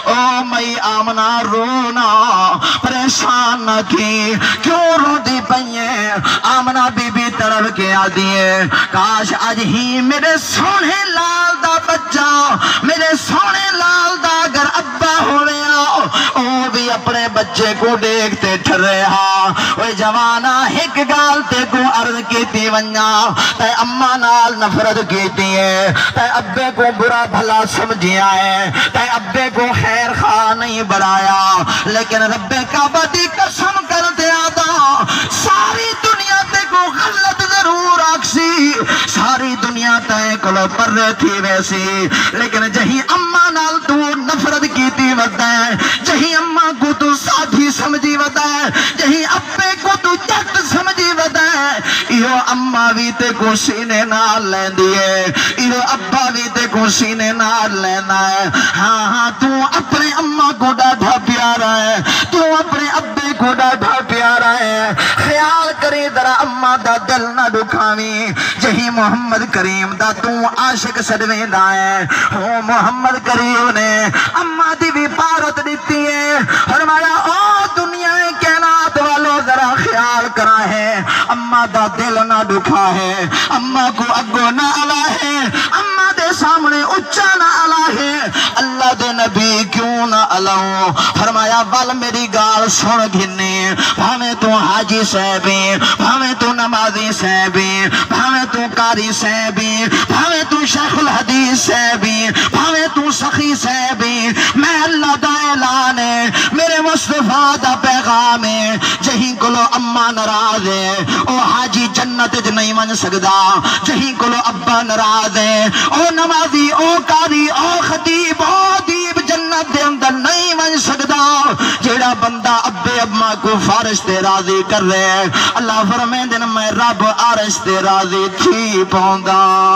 او مئی آمنہ رونا پریشان نہ کی کیوں روتی پئیے آمنہ بی بی طرف کے آدیے کاش آج ہی میرے سونے لال دا بچہ میرے سونے لال دا اگر ابا ہو رہا او بھی اپنے بچے کو دیکھتے ٹھرے ہاں وہ جوانا ایک گال تے کو عرض کیتی ونیا تے اماں نال نفرت کیتی ہے تے ابے کو برا بھلا سمجھیا ہے تے ابے کو خیر خواہ نہیں بڑھایا لیکن رب کعبہ دی قسم کر دیا دا ساری دنیا تے کو غلط ضرور آکسی ساری دنیا تے کلو پر رہتی ویسی لیکن جہی اماں نال تو نفرت کیتی ودا ہے جہی اماں کو تو ساتھی سمجھی ودا ہے جہی ابے کو تو جت سمجھی ودا ہے ایو اماں بھی تے کو سینے نال لین دیئے ایو ابا بھی تے کو سینے نال لینا ہے ہاں ہاں تو اپنے اماں کو ڈاڈھا پیارا ہے تو اپنے ابے کو ڈاڈھا پیارا ہے خیال کرے ذرا اماں دا دل نہ دکھاویں جہی محمد کریم دا تو عاشق سدویں دا ہے ہو محمد کریم نے اماں دی بھی پارت دیتی ہے فرمایا او دنیا کائنات والو ذرا خیال کرا ہے اماں دا دل نہ دکھا ہے اماں کو اگو نہ الا ہے اماں دے سامنے اچھا نہ الا ہے اللہ دے نبی کیوں نہ الاؤں فرمایا وال میری گال سن گھنے بھاویں تو حاجی صاحبی بھاویں تو نمازی صاحبی بھاویں تو قاری صاحبی بھاویں تو شیخ الحدیث صاحبی بھاویں تو سخی صاحبی میں اللہ دا اعلان ہے میرے مصطفیٰ دا پیغام ہے جہیں کلو اماں ناراض ہے او حاجی جنت وچ نہیں من سکدا جہیں کلو ابا ناراض ہے او نمازی او قاری او خطیب او ادیب جنت دے اندر نہیں من سکدا جیڑا بندہ ابے اماں کو فارش تے راضی کر رہے اللہ فرمائے دن میں رب عرش تے راضی تھی پوندا